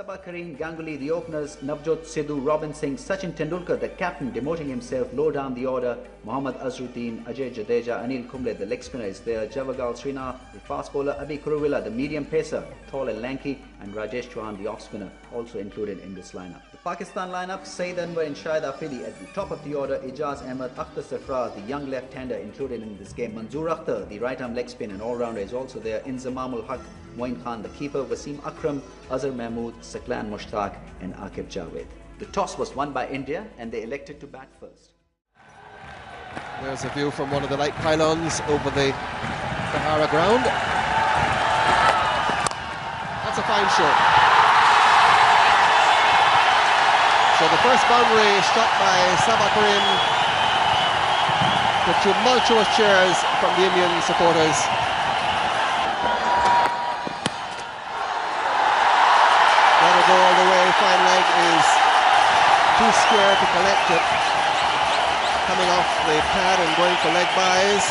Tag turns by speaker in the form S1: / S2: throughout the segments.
S1: Sabha Karim, Ganguly, the openers, Navjot Sidhu, Robin Singh, Sachin Tendulkar, the captain, demoting himself low down the order, Mohammad Azharuddin, Ajay Jadeja, Anil Kumble, the leg spinner is there, Javagal Srinath, the fast bowler, Abhi Kuruvilla, the medium pacer, tall and lanky, and Rajesh Chauhan, the off spinner, also included in this lineup. The Pakistan lineup, Saeed Anwar and Shahid Afridi at the top of the order, Ijaz Ahmed, Akhtar Sarfraz, the young left-hander included in this game, Manzoor Akhtar, the right-arm leg spin and all-rounder is also there, Inzamam ul Haq, Moin Khan, the keeper, Wasim Akram, Azhar Mahmood, Saqlan Mushtaq and Aqib Javed. The toss was won by India and they elected to bat first.
S2: There's a view from one of the light pylons over the Sahara ground. That's a fine shot. So the first boundary shot by Sabha Karim. The tumultuous cheers from the Indian supporters. Let it go all the way. Fine leg is too square to collect it. Coming off the pad and going for leg byes.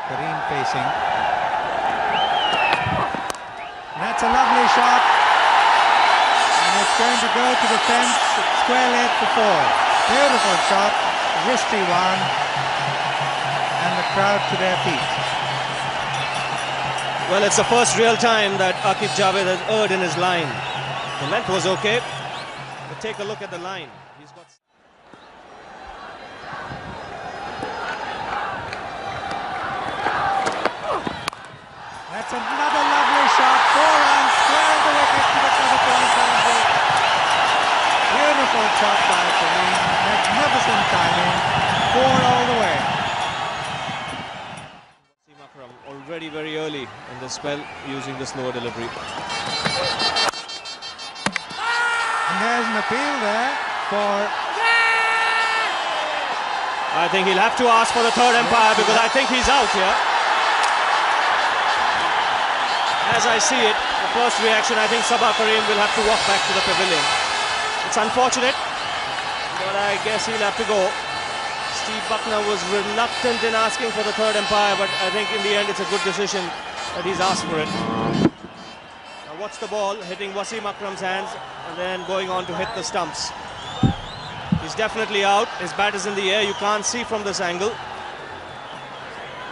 S3: Karim facing. That's a lovely shot. And it's going to go to the fence, square leg for four. Beautiful shot, wristy one. And the crowd to their feet.
S4: Well, it's the first real time that Aqib Javed has erred in his line. The length was okay, but take a look at the line. He's got...
S3: That's another lovely shot. 4 runs, square of the wicket to the cover corner boundary. Beautiful shot by Karim. Magnificent timing. 4 all the way.
S4: Wasim Akram already very early in the spell using the slower delivery.
S3: And there's an appeal there for...
S4: I think he'll have to ask for the third umpire because I think he's out here. As I see it, the first reaction, I think Sabha Karim will have to walk back to the pavilion. It's unfortunate, but I guess he'll have to go. Steve Buckner was reluctant in asking for the third umpire, but I think in the end it's a good decision that he's asked for it. Now watch the ball hitting Wasim Akram's hands and then going on to hit the stumps. He's definitely out. His bat is in the air. You can't see from this angle,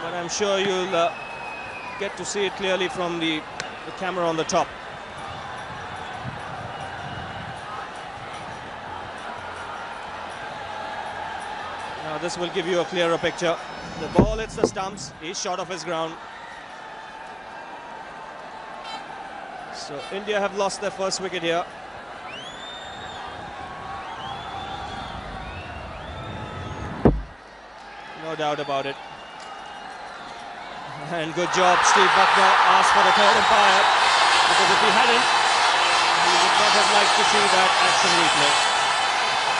S4: but I'm sure you'll get to see it clearly from the camera on the top. Now this will give you a clearer picture. The ball hits the stumps. He's short of his ground. So India have lost their first wicket here. No doubt about it. And good job, Steve Buckner asked for the third umpire, because if he hadn't, he would not have liked to see that action replay.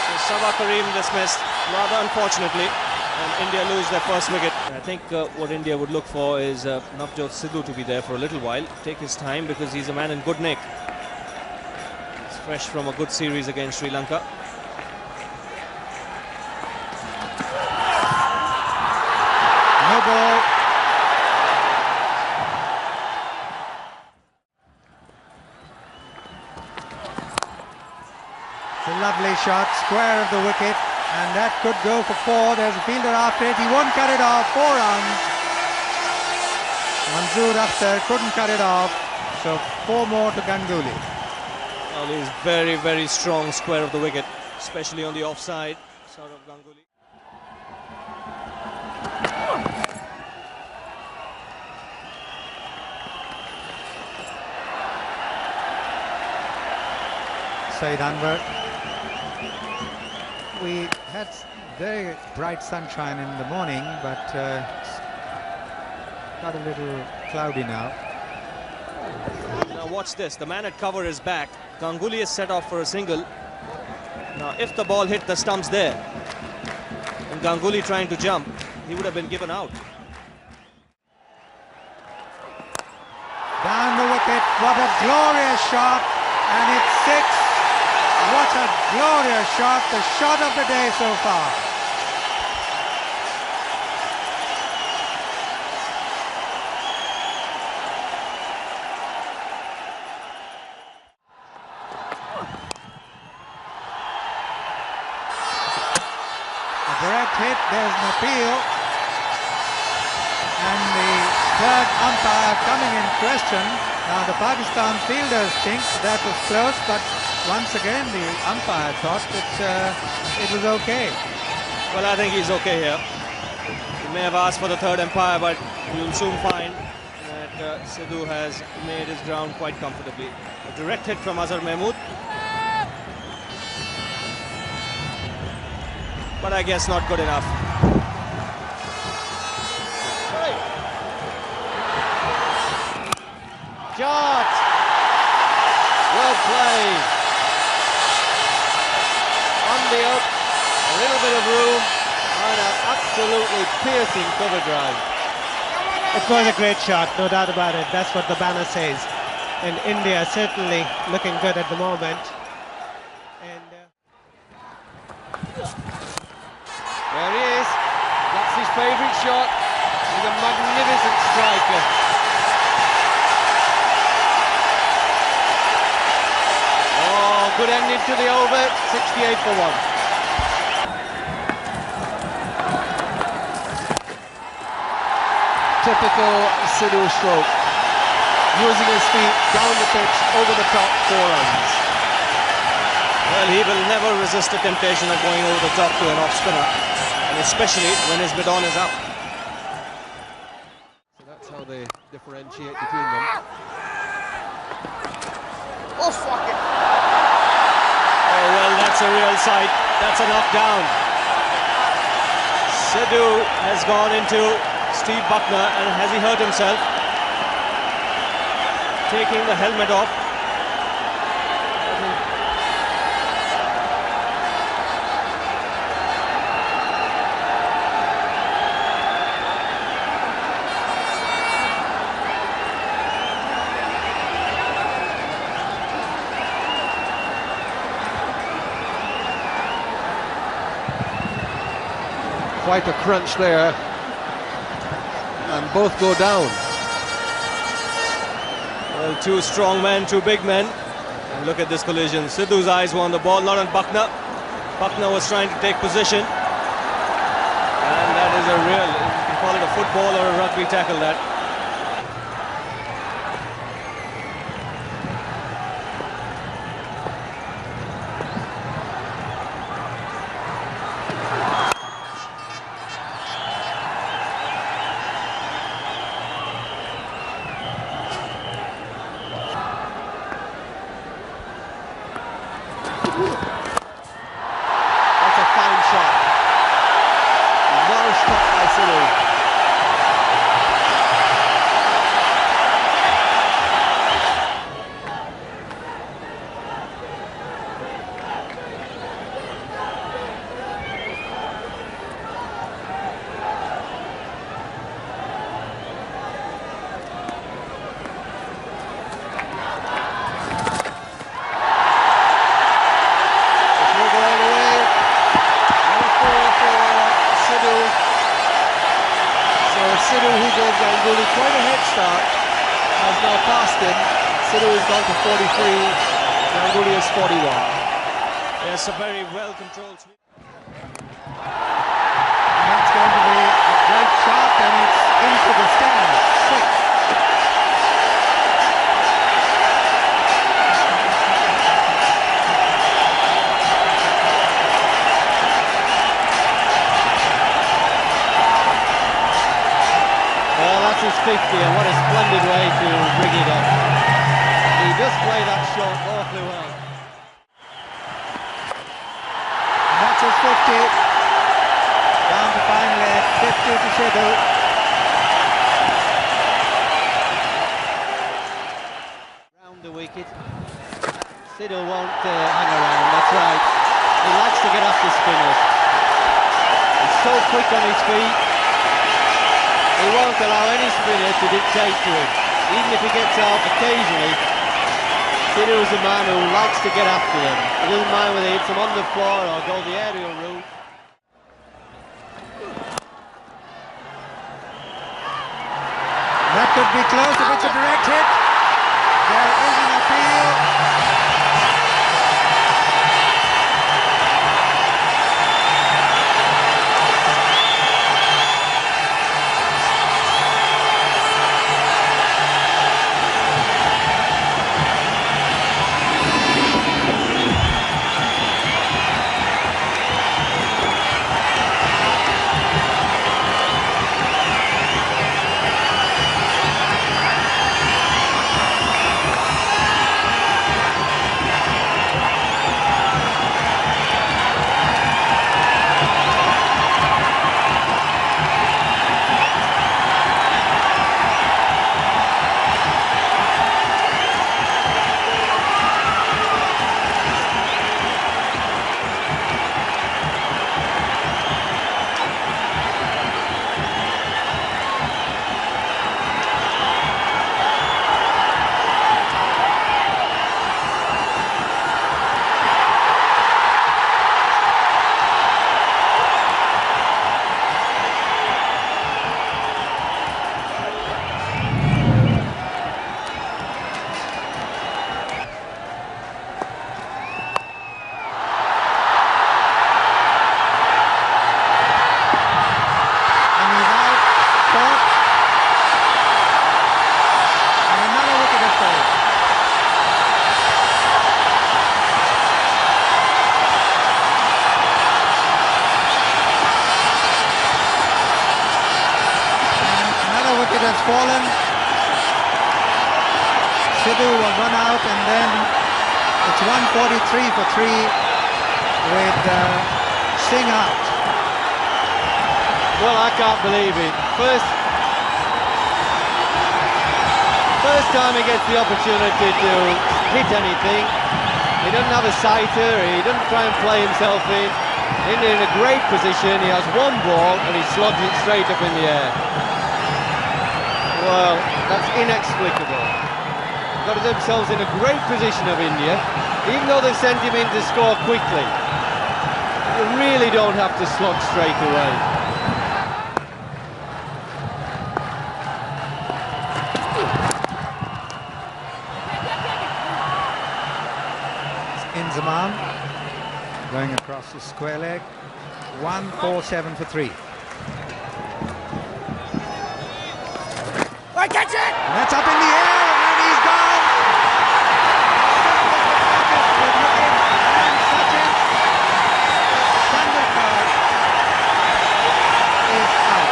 S4: So Sabha Karim dismissed, rather unfortunately, and India lose their first wicket. I think what India would look for is Navjot Sidhu to be there for a little while, take his time, because he's a man in good nick. He's fresh from a good series against Sri Lanka.
S3: No ball. It's a lovely shot, square of the wicket, and that could go for 4. There's a fielder after it. He won't cut it off. 4 runs. Manzoor Akhtar couldn't cut it off. So 4 more to Ganguly.
S4: Well, he's very, very strong square of the wicket, especially on the offside side of Ganguly.
S3: Saeed Anwar. We had very bright sunshine in the morning, but it's got a little cloudy now.
S4: Now watch this, the man at cover is back. Ganguly is set off for a single. Now if the ball hit the stumps there, and Ganguly trying to jump, he would have been given out.
S3: Down the wicket, what a glorious shot, and it's 6. What a glorious shot, the shot of the day so far. hit. There's an appeal. And the third umpire coming in question. Now the Pakistan fielders think that was close, but once again the umpire thought that it was okay.
S4: Well, I think he's okay here. He may have asked for the third umpire, but you'll soon find that Sidhu has made his ground quite comfortably. A direct hit from Azhar Mahmood. But I guess not good enough.
S2: Shot! Well played. On the up, a little bit of room, and an absolutely piercing cover drive.
S5: It was a great shot, no doubt about it. That's what the banner says. And India certainly looking good at the moment. And
S2: There he is. That's his favourite shot. He's a magnificent striker. Oh, good ending to the over. 68 for 1. Typical Sidhu stroke. Using his feet down the pitch, over the top, 4 runs.
S4: Well, he will never resist the temptation of going over the top to an off-spinner, and especially when his bidon is up.
S2: So that's how they differentiate between them.
S4: Oh, fuck it! Oh, well, that's a real sight. That's a knockdown. Sidhu has gone into Steve Buckner, and has he hurt himself? Taking the helmet off.
S2: Quite a crunch there, and both go down.
S4: Well, two strong men, two big men. And look at this collision. Sidhu's eyes were on the ball, not on Buckner. Buckner was trying to take position. And that is a real, you can call it a football or a rugby tackle, that.
S2: That's a fine shot. Well stopped by Sidhu. Sidhu, who gave Ganguly quite a head start, has now passed him. Sidhu has gone to 43, Ganguly is 41.
S4: Yes, a very well-controlled sweep.
S3: That's going to be a great shot, and it's into the stands. 6.
S2: Well, that's his 50, and what a splendid way to bring it up. He does play that shot awfully well.
S3: And that's his 50. Down to finally at 50 to Sidhu.
S2: Round the wicket. Sidhu won't hang around, that's right. He likes to get off the spinners. He's so quick on his feet. He won't allow any spinner to dictate to him. Even if he gets out occasionally, Sidhu is a man who likes to get after them. He doesn't mind whether he hits them on the floor or go the aerial route.
S3: That could be close if it's a direct hit. There is an appeal. fallen. Sidhu will run out, and then it's 143 for 3 with Singh out.
S2: Well, I can't believe it. First time he gets the opportunity to hit anything, he doesn't have a sighter, he doesn't try and play himself in. India in a great position, he has one ball and he slogs it straight up in the air. Well, that's inexplicable. Got themselves in a great position of India, even though they've sent him in to score quickly. You really don't have to slog straight away.
S3: Inzamam going across the square leg. 147 for 3.
S6: I catch it!
S3: And that's up in the air, and he's gone. And Sachin Tendulkar is out.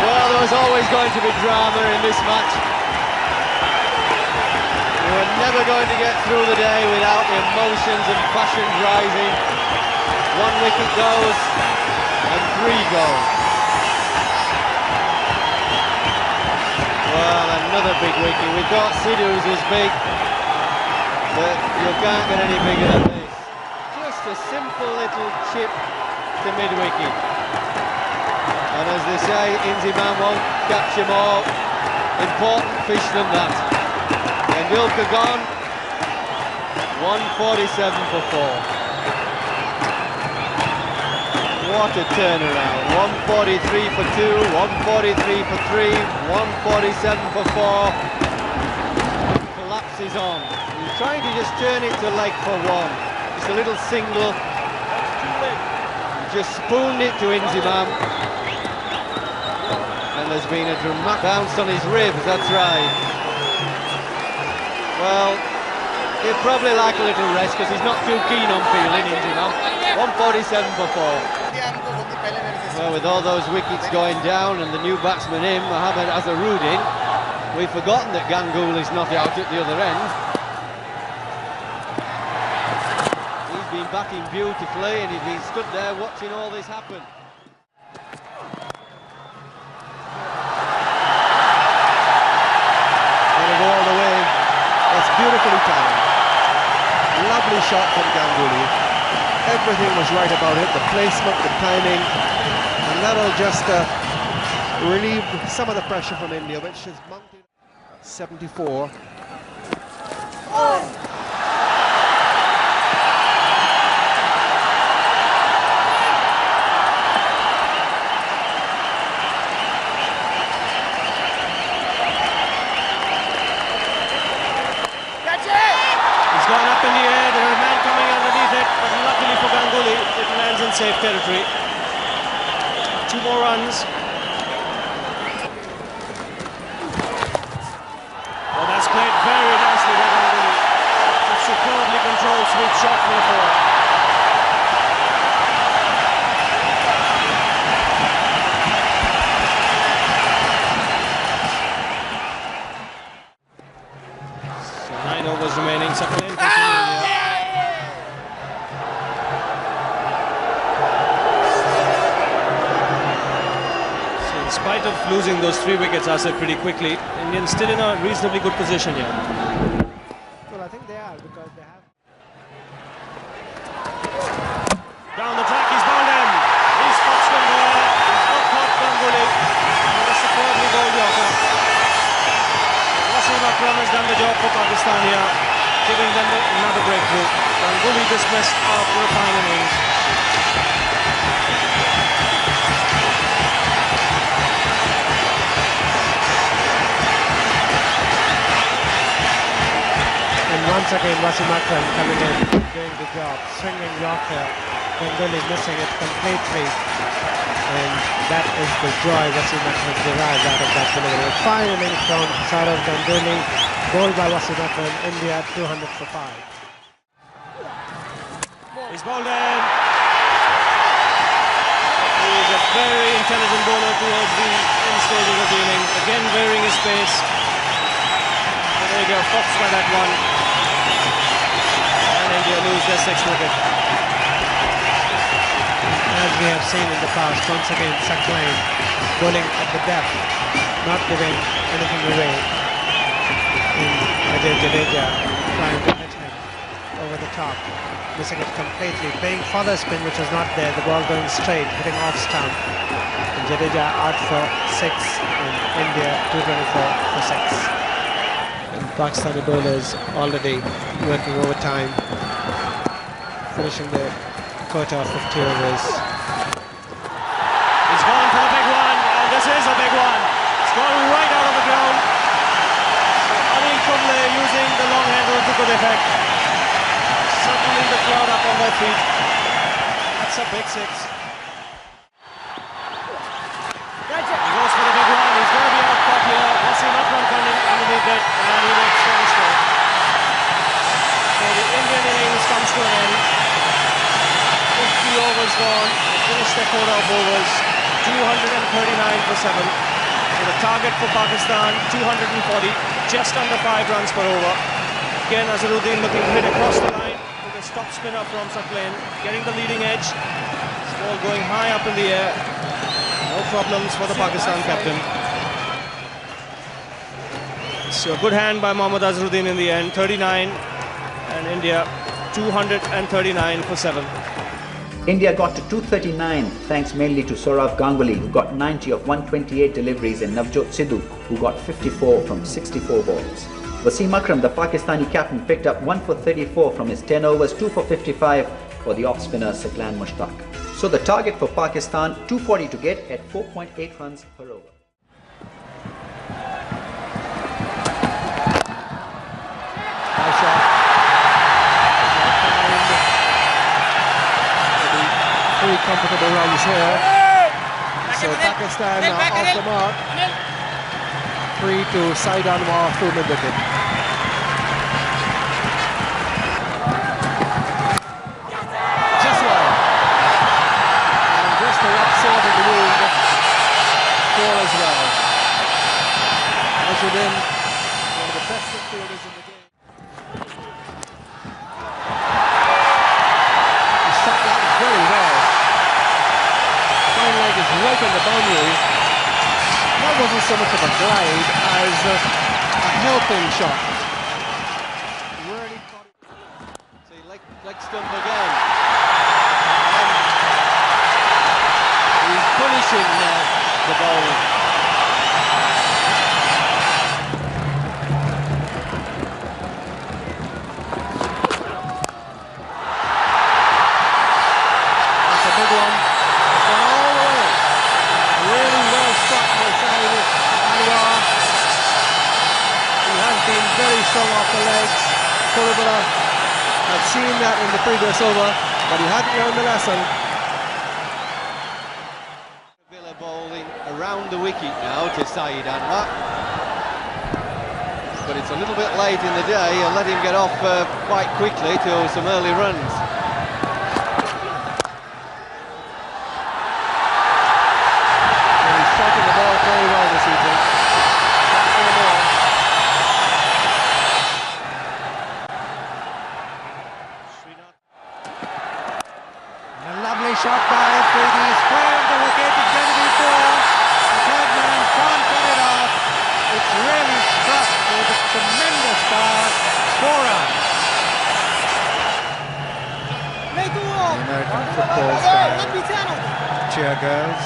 S2: Well, there was always going to be drama in this match. We were never going to get through the day without the emotions and passions rising. 1 wicket goes and 3 go. Well, another big wicket. We thought Sidhu's was big, but you can't get any bigger than this. Just a simple little chip to mid-wicket. And as they say, Inzamam won't catch them all. Important fish than that. Tendulkar gone. 147 for 4. What a turnaround. 143 for 2, 143 for 3, 147 for 4. Collapses on. He's trying to just turn it to leg for 1. Just a little single. Just spooned it to Inzamam. And there's been a dramatic bounce on his ribs, that's right. Well, he'll probably like a little rest because he's not too keen on feeling, Inzamam. 147 for 4. Well, with all those wickets going down and the new batsman in, Mohammad Azharuddin, we've forgotten that Ganguly is not out at the other end. He's been batting beautifully and he's been stood there watching all this happen.
S7: All the way, that's beautifully timed. Lovely shot from Ganguly. Everything was right about it, the placement, the timing, and that'll just relieve some of the pressure from India, which has mounted 74.
S4: It's gone up in the air, there is a man coming underneath it, but luckily for Ganguly, it lands in safe territory. 2 more runs. Well, that's played very nicely by Ganguly. A superbly controlled sweep shot for the 4. So 9 overs remaining, Sakhalin continuing here. In spite of losing those 3 wickets, I said pretty quickly, Indians still in a reasonably good position here.
S5: Well, I think they are because they have.
S4: Down the track, he's bowled in. He spots them there. He's not caught Ganguly. And a superbly bowled Yorker. Wasim Akram has done the job for Pakistan here, giving them another breakthrough. Ganguly dismissed after a fine innings.
S5: And once again, Wasim Akram coming in, doing the job, swinging Yorker, Ganguly missing it completely. And that is the joy Wasim Akram derives out of that delivery. A fine innings from Saurav Ganguly, bowled by Wasim Akram, India 200 for 5.
S4: He's bowled in. He's a very intelligent bowler towards the end stages of the innings. Again, varying his pace. Jadeja foxed by that one. And India lose their 6th wicket.
S5: As we have seen in the past, once again, Sakline bowling at the depth, not giving anything away. In Ajay Jadeja trying to hit him over the top, missing it completely, playing father spin, which was not there, the ball going straight, hitting off stump. And Jadeja out for 6, and India 224 for 6. And Pakistani bowlers already working overtime, finishing the quota of 50 overs.
S4: He's gone for the big one, and this is a big one. It's gone right out of the ground. So Anil Kumble using the long handle to good effect. Certainly the crowd up on their feet. That's a big 6. He goes for the big one. He's going to be out caught here. Wasim Akram coming underneath it, and he makes 20 straight. So the Indian innings comes to an end. 50 overs gone. They finished their quota of overs. 239 for 7. So the target for Pakistan 240, just under 5 runs per over. Again, Azharuddin looking to hit across the line with a stop spinner from Sakline, getting the leading edge. This ball going high up in the air. No problems for the Pakistan captain. So a good hand by Mohammad Azharuddin in the end. 39, and India 239 for 7.
S1: India got to 239 thanks mainly to Sourav Ganguly, who got 90 of 128 deliveries, and Navjot Sidhu, who got 54 from 64 balls. Wasim Akram, the Pakistani captain, picked up 1 for 34 from his 10 overs, 2 for 55 for the off-spinner Saklan Mushtaq. So the target for Pakistan, 240 to get at 4.8 runs per over.
S7: Nice shot. Pretty comfortable runs here. So Pakistan now off the mark. 3 to Saeed Anwar through mid-wicket. Just wide. And just the rough sort of the room. 4 as well. Azharuddin, one of the best fielders in the game. He shot that very well. Fine leg is right on the boundary. That wasn't so much of a glide as a helping shot. Really caught it.
S2: So leg stump again. He's punishing the bowling.
S7: That's a big one. It's gone all the way. Really well struck by Saeed Anwar. He has been very strong off the legs. Purabala had seen that in the previous over, but he hadn't learned the lesson.
S2: Villa bowling around the wicket now to Saeed Anwar. But it's a little bit late in the day. He'll let him get off quite quickly to some early runs.
S7: He's striking the ball very well this evening. Back for more. A lovely shot by Afridi, square of the wicket. It's going to be 4. The third man can't cut it off. It's really struck with a tremendous power. 4 runs. The American football style cheer girls.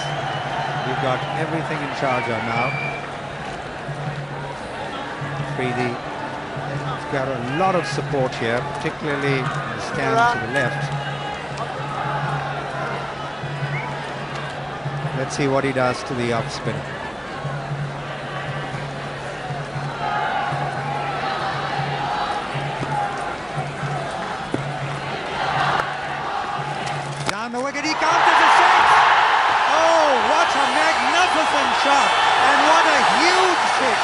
S7: We've got everything in Sharjah now. Afridi has got a lot of support here, particularly in the stand to the left. Let's see what he does to the off spin. Down the wicket, he counters a 6. Oh, what a magnificent shot, and what a huge 6.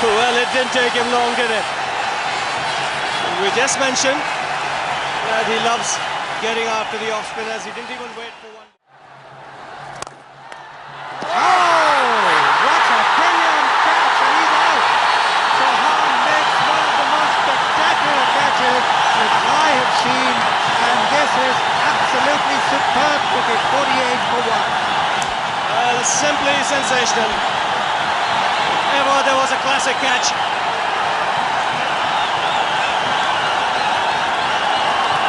S4: Well, it didn't take him long, did it? We just mentioned that he loves getting after the off spinners. He didn't even wait for one.
S3: Oh, what a brilliant catch, and he's out. Chauhan makes one of the most spectacular catches that I have seen, and this is absolutely superb cricket, 48 for 1.
S4: Well, simply sensational. If ever there was a classic catch.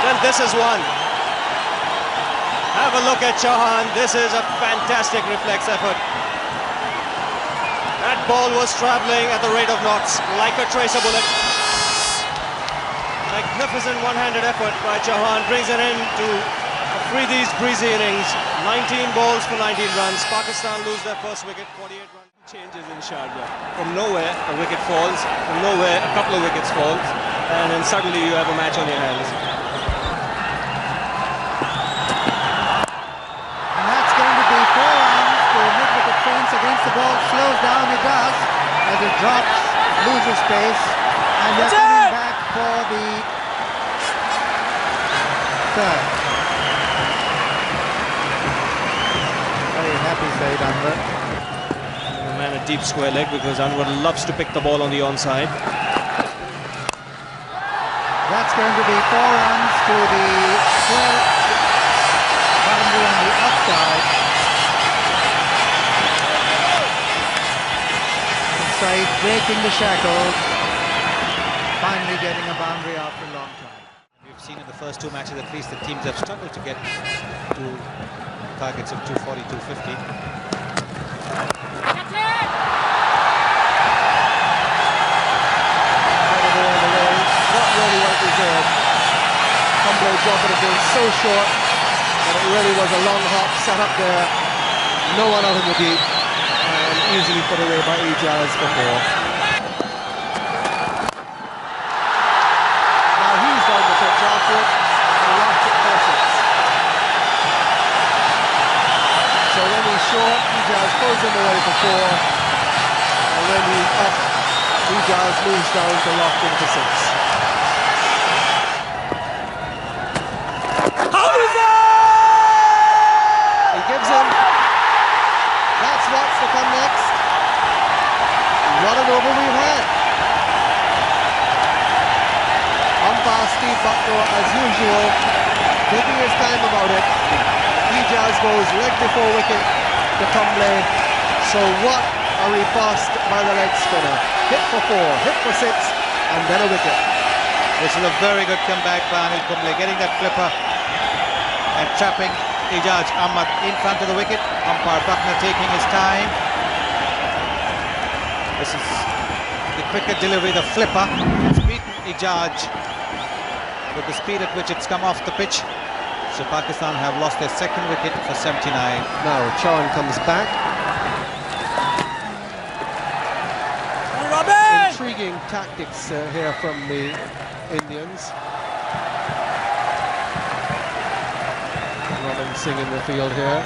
S4: Then this is one. Have a look at Chauhan. This is a fantastic reflex effort. That ball was travelling at the rate of knots, like a tracer bullet. Magnificent one-handed effort by Chauhan brings it in to Afridi's breezy innings. 19 balls for 19 runs. Pakistan lose their first wicket, 48 runs. Changes in Sharjah. From nowhere, a wicket falls. From nowhere, a couple of wickets fall. And then suddenly you have a match on your hands.
S3: And that's going to be 4 runs to mid-wicket fence against the ball. Slows down, it does, as it drops, loses pace. And they're coming back for the third. Very happy Saeed Anwar.
S4: The man a deep square leg because Anwar loves to pick the ball on the onside.
S3: That's going to be 4 runs to the square boundary on the outside. Saeed breaking the shackles, finally getting a boundary after a long time.
S2: We've seen in the first 2 matches at least the teams have struggled to get to targets of 240, 250.
S7: Not really well deserved. Humble drop it again so short that it really was a long hop set up there. No one out in the deep and easily put away by Ijaz for 4. Now he's on the pitch after it and lost it for 6. So when he's short, Ijaz pulls him away for 4, and when he's up, Ijaz moves down to lock him for 6. He gives him. That's what's to come next. What an over we've had. Umpire Steve Bucknor, as usual, taking his time about it. Ijaz goes leg before wicket to Kumble. So what a riposte by the leg spinner. Hit for 4, hit for 6, and then a wicket.
S2: This is a very good comeback by Anil Kumble, getting that flipper and trapping Ijaz Ahmad in front of the wicket. Umpire Bucknor taking his time. This is the cricket delivery, the flipper. It's beaten Ijaz with the speed at which it's come off the pitch. So Pakistan have lost their second wicket for 79.
S7: Now Chauhan comes back. Intriguing tactics here from the Indians. Robin Singh in the field here.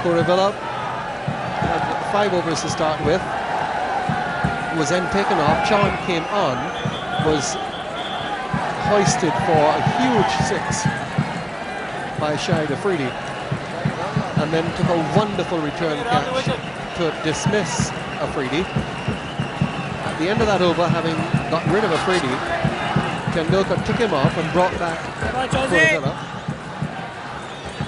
S7: Kuruvilla had 5 overs to start with. Was then taken off. Chauhan came on. Was hoisted for a huge 6 by Shahid Afridi. And then took a wonderful return catch to dismiss Afridi. At the end of that over, having got rid of Afridi, Tendulkar took him off and brought back Kuruvilla.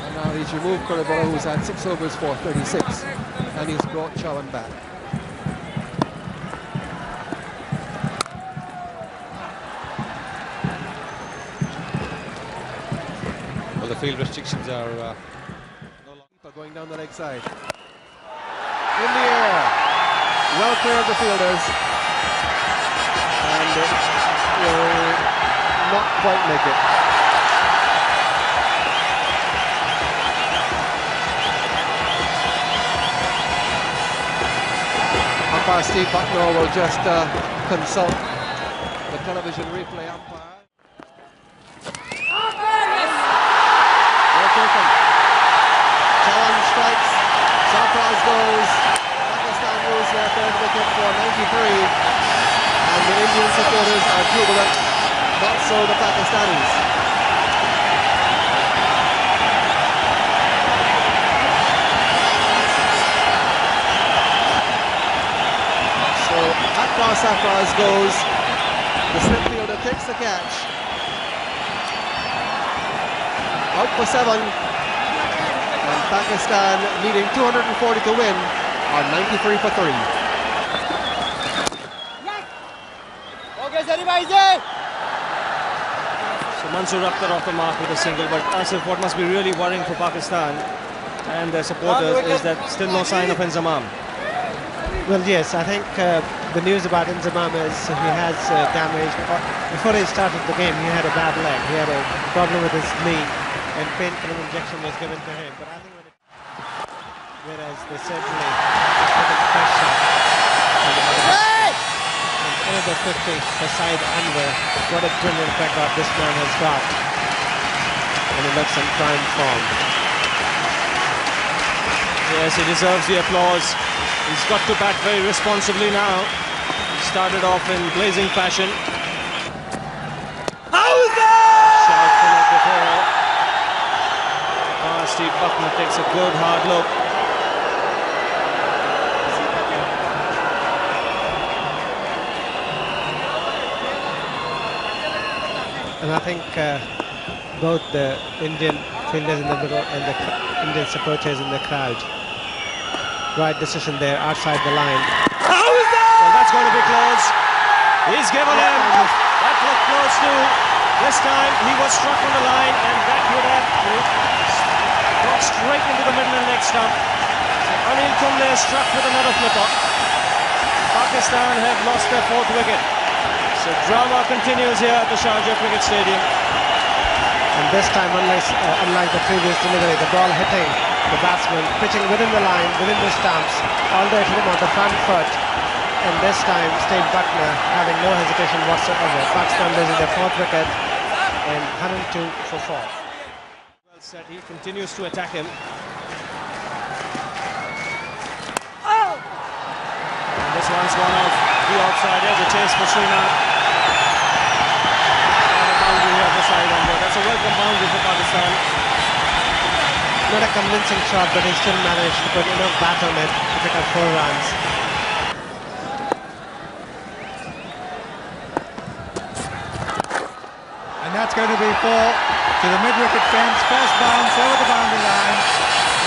S7: And now he's removed Kuruvilla, who's had 6 overs for 36, and he's brought Chauhan back.
S2: Well, the field restrictions are no longer
S7: Going down the leg side. In the air. Well clear of the fielders. And will not quite make it. Umpire Steve Bucknor will just consult the television replay umpire. Well taken. Chauhan strikes. Sarfraz goes. Pakistan lose their 3rd wicket for 93. And the Indian supporters are jubilant, not so the Pakistanis. Sarfraz goes. The slip fielder takes the catch. Out for 7. And Pakistan needing 240 to win are 93 for 3.
S4: So Mansoor Akhtar off the mark with a single, but Asif, what must be really worrying for Pakistan and their supporters is that still no sign of Inzamam.
S5: Well, yes, I think the news about Inzamam is he has damage. Before he started the game, he had a bad leg. He had a problem with his knee, and painkiller injection was given to him. But I think whereas they certainly put the pressure on the and another 50 for Saeed Anwar. What a brilliant record this man has got, and he looks in prime form.
S4: Yes, he deserves the applause. He's got to bat very responsibly now. He started off in blazing fashion. Shout from it before. Steve Buckner takes a good hard look.
S5: And I think both the Indian fielders in the middle and the Indian supporters in the crowd, right decision there outside the line.
S4: Well, that's going to be close. He's given him. That looked close too. This time he was struck on the line, and that would have got straight into the middle and leg stump. So Anil Kumble struck with another flipper. Pakistan have lost their 4th wicket. So drama continues here at the Sharjah Cricket Stadium.
S5: And this time, unlike the previous delivery, the ball hitting the batsman, pitching within the line, within the stumps, all the way to him on the front foot. And this time, Steve Buckner having no hesitation whatsoever. Pakistan losing their 4th wicket and 102 for 4.
S4: Well said, he continues to attack him. And this one's gone off the outside. There's a chase for Srinath. That's a welcome boundary for Pakistan.
S5: Not a convincing shot, but he still managed to put enough bat on it to pick up 4 runs.
S3: And that's going to be 4 to the mid-wicket fence. First bounce over the boundary line.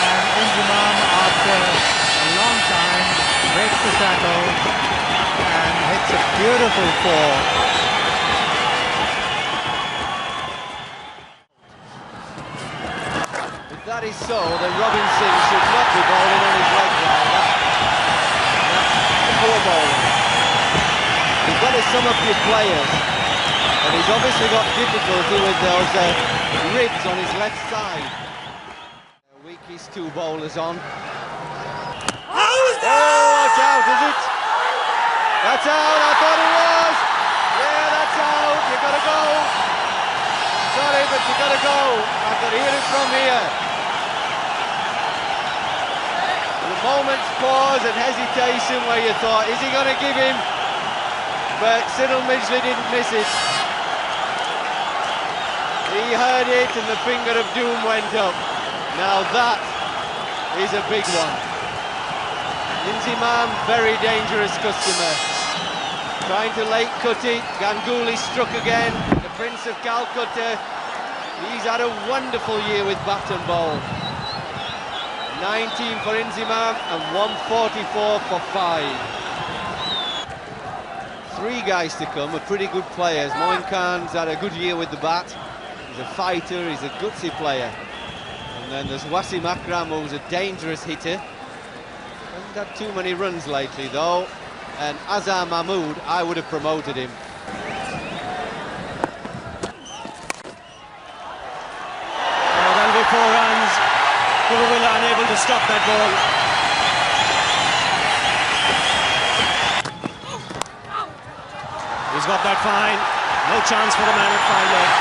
S3: And Inzamam, after a long time, breaks the tackle and hits a beautiful 4.
S2: That is so, then Robin Singh should not be bowling on his leg now. That's poor bowling. You've got to sum up your players, and he's obviously got difficulty with those ribs on his left side. Weak his 2 bowlers on. Oh, watch out, is it? That's out, I thought it was. Yeah, that's out, you got to go. Sorry, but you got to go. I could hear it from here. Moment's pause and hesitation where you thought, is he going to give him? But Cyril Midgley didn't miss it. He heard it and the finger of doom went up. Now that is a big one. Inzamam, very dangerous customer. Trying to late cut it. Ganguly struck again. The Prince of Calcutta. He's had a wonderful year with bat and ball. 19 for Inzamam and 144 for 5. 3 guys to come, are pretty good players. Moin Khan's had a good year with the bat. He's a fighter, he's a gutsy player. And then there's Wasim Akram, who's a dangerous hitter. Hasn't had too many runs lately though. And Azhar Mahmood, I would have promoted him.
S4: Oh, that'll be 4 runs. Kuruvilla unable to stop that ball. He's got that fine. No chance for the man at 5 leg.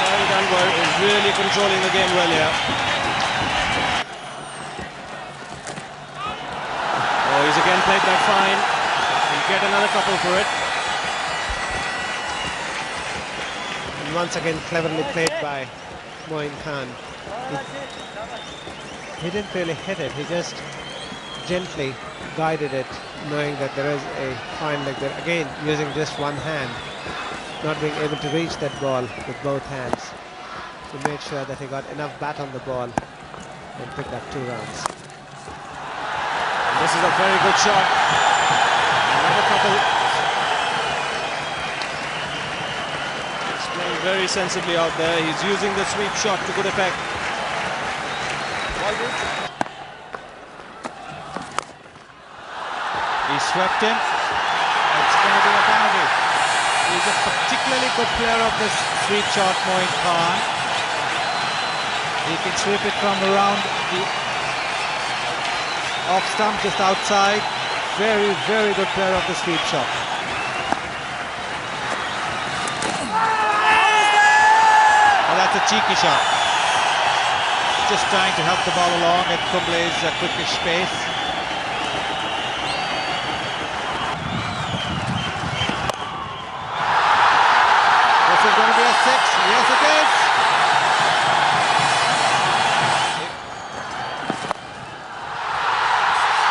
S4: Saeed Anwar is really controlling the game well here. Oh, he's again played that fine. He'll get another couple for it.
S5: Once again cleverly played by Moin Khan. He didn't really hit it, he just gently guided it, knowing that there is a fine leg there. Again, using just one hand, not being able to reach that ball with both hands. He made sure that he got enough bat on the ball and picked up 2 runs.
S3: And this is a very good shot. Another couple.
S4: He's playing very sensibly out there. He's using the sweep shot to good effect.
S3: He swept him. It's going to be a boundary. He's a particularly good player of this sweep shot, Moin Khan. He can sweep it from around the off stump, just outside. Very, very good player of the sweep shot. Well, that's a cheeky shot. Just trying to help the ball along at Kumble's quickish pace. This is going to be a 6. Yes, it is.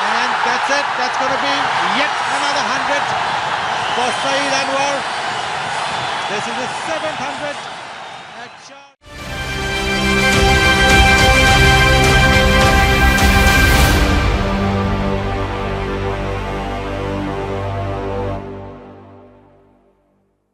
S3: And that's it. That's going to be yet another 100 for Saeed Anwar. This is his 7th 100.